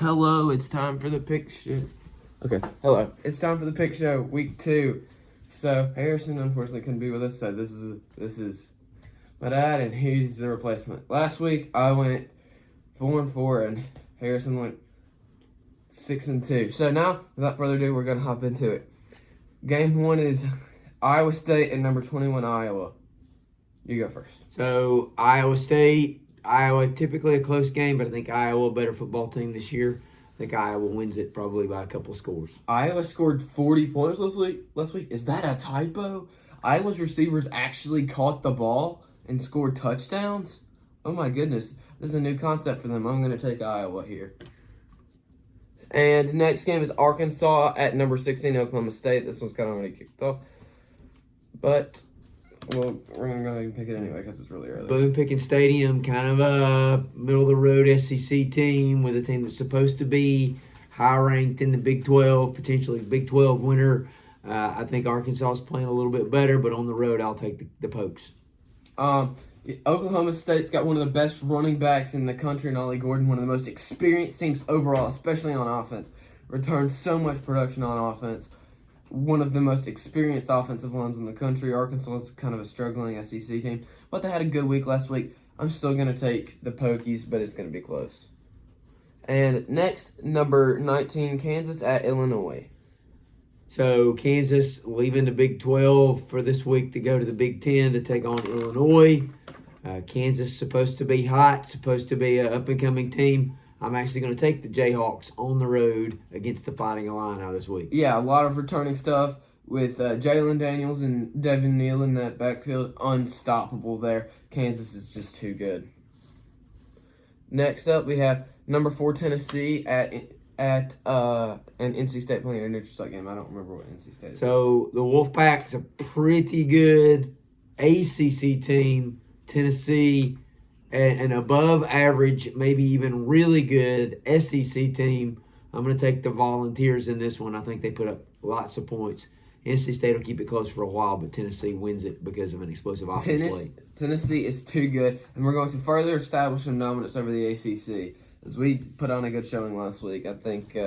Hello, it's time for the pick show. Okay, hello. It's time for the pick show, week 2. So Harrison unfortunately couldn't be with us, so this is my dad, and he's the replacement. Last week I went 4-4, and Harrison went 6-2. So now, without further ado, we're gonna hop into it. Game 1 is Iowa State and number 21 Iowa. You go first. So Iowa State, Iowa, typically a close game, but I think Iowa a better football team this year. I think Iowa wins it probably by a couple scores. Iowa scored 40 points last week. Is that a typo? Iowa's receivers actually caught the ball and scored touchdowns? Oh my goodness. This is a new concept for them. I'm going to take Iowa here. And next game is Arkansas at number 16 Oklahoma State. This one's kind of already kicked off. But we're going to go ahead and pick it anyway because it's really early. Boone Pickens Stadium, kind of a middle-of-the-road SEC team with a team that's supposed to be high-ranked in the Big 12, potentially Big 12 winner. I think Arkansas is playing a little bit better, but on the road, I'll take the Pokes. Oklahoma State's got one of the best running backs in the country in Ollie Gordon, one of the most experienced teams overall, especially on offense. Returned so much production on offense. One of the most experienced offensive lines in the country. Arkansas is kind of a struggling SEC team, but they had a good week last week. I'm still going to take the Pokies, but it's going to be close. And next, number 19, Kansas at Illinois. So Kansas leaving the Big 12 for this week to go to the Big 10 to take on Illinois. Kansas supposed to be hot, supposed to be an up-and-coming team. I'm actually going to take the Jayhawks on the road against the Fighting Illini this week. Yeah, a lot of returning stuff with Jalen Daniels and Devin Neal in that backfield. Unstoppable there. Kansas is just too good. Next up, we have number 4 Tennessee at and NC State playing an interesting game. I don't remember what NC State is. So the Wolfpack's a pretty good ACC team. Tennessee, an above average, maybe even really good SEC team. I'm going to take the Volunteers in this one. I think they put up lots of points. NC State will keep it close for a while, but Tennessee wins it because of an explosive offense. Tennessee is too good, and we're going to further establish some dominance over the ACC. As we put on a good showing last week, I think,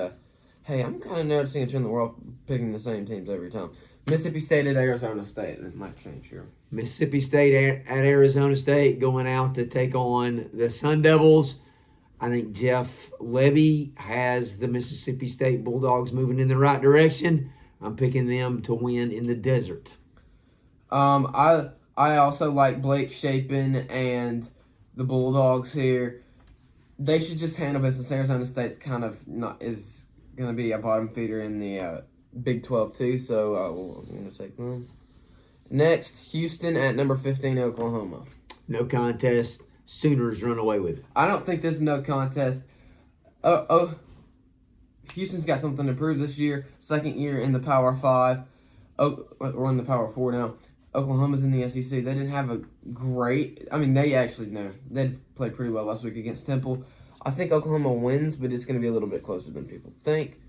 I'm kind of noticing a trend in the world picking the same teams every time. Mississippi State at Arizona State. It might change here. Mississippi State at Arizona State going out to take on the Sun Devils. I think Jeff Levy has the Mississippi State Bulldogs moving in the right direction. I'm picking them to win in the desert. I also like Blake Shapen and the Bulldogs here. They should just handle business. Arizona State's kind of is going to be a bottom feeder in the Big 12 too, so I'm going to take them. Next, Houston at number 15, Oklahoma. No contest. Sooners run away with it. I don't think this is no contest. Houston's got something to prove this year. Second year in the Power 5. We're in the Power 4 now. Oklahoma's in the SEC. They didn't have a great... they played pretty well last week against Temple. I think Oklahoma wins, but it's going to be a little bit closer than people think.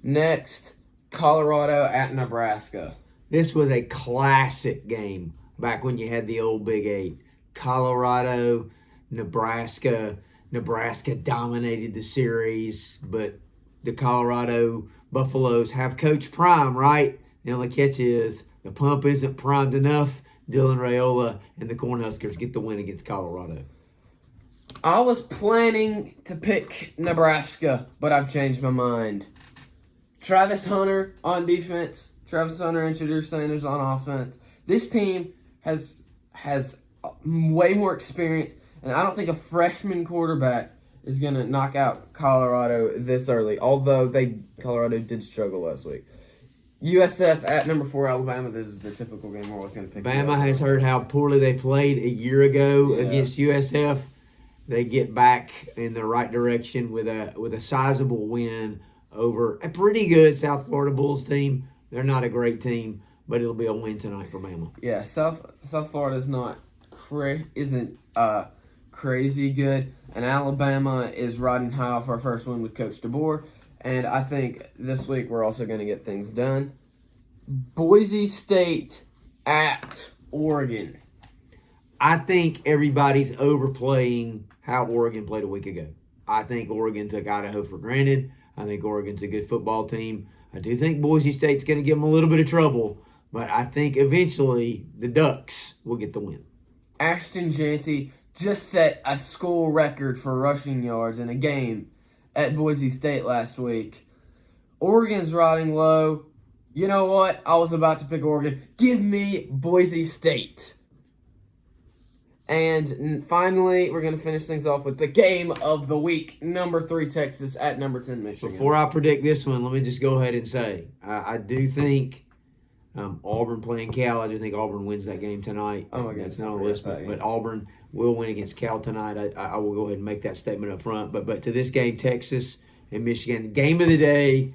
Next, Colorado at Nebraska. This was a classic game back when you had the old Big 8. Colorado, Nebraska. Nebraska dominated the series, but the Colorado Buffaloes have Coach Prime, right? The only catch is the pump isn't primed enough. Dylan Raiola and the Cornhuskers get the win against Colorado. I was planning to pick Nebraska, but I've changed my mind. Travis Hunter on defense. Travis Hunter and Shedeur Sanders on offense. This team has way more experience, and I don't think a freshman quarterback is going to knock out Colorado this early, although Colorado did struggle last week. USF at number 4, Alabama. This is the typical game we're always going to pick. Bama has heard how poorly they played a year ago against USF. They get back in the right direction with a sizable win over a pretty good South Florida Bulls team. They're not a great team, but it'll be a win tonight for Bama. Yeah, South Florida's isn't crazy good, and Alabama is riding high off our first win with Coach DeBoer. And I think this week we're also going to get things done. Boise State at Oregon. I think everybody's overplaying how Oregon played a week ago. I think Oregon took Idaho for granted. I think Oregon's a good football team. I do think Boise State's going to give them a little bit of trouble, but I think eventually the Ducks will get the win. Ashton Jeanty just set a school record for rushing yards in a game at Boise State last week. Oregon's riding low. You know what? I was about to pick Oregon. Give me Boise State. And finally, we're going to finish things off with the game of the week. Number 3, Texas at number 10, Michigan. Before I predict this one, let me just go ahead and say, I do think Auburn playing Cal. I do think Auburn wins that game tonight. Oh my God, It's not on the list, but Auburn will win against Cal tonight. I will go ahead and make that statement up front. But to this game, Texas and Michigan, game of the day.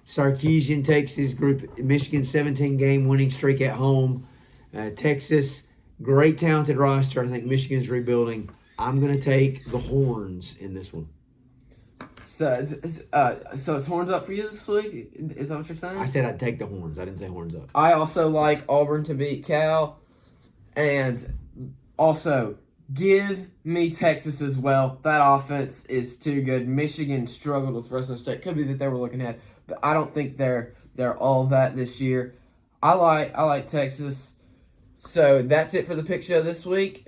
Sarkisian takes his group. Michigan 17-game winning streak at home. Texas, great talented roster. I think Michigan's rebuilding. I'm going to take the Horns in this one. So it's horns up for you this week? Is that what you're saying? I said I'd take the Horns. I didn't say horns up. I also like Auburn to beat Cal. And also, give me Texas as well. That offense is too good. Michigan struggled with Fresno State. Could be that they were looking at, but I don't think they're all that this year. I like Texas. So that's it for the pick show this week.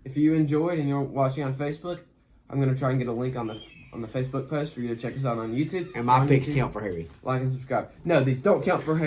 If you enjoyed and you're watching on Facebook, I'm gonna try and get a link on the Facebook post for you to check us out on YouTube. And my picks count for Harry. Like and subscribe. No, these don't count for Harry.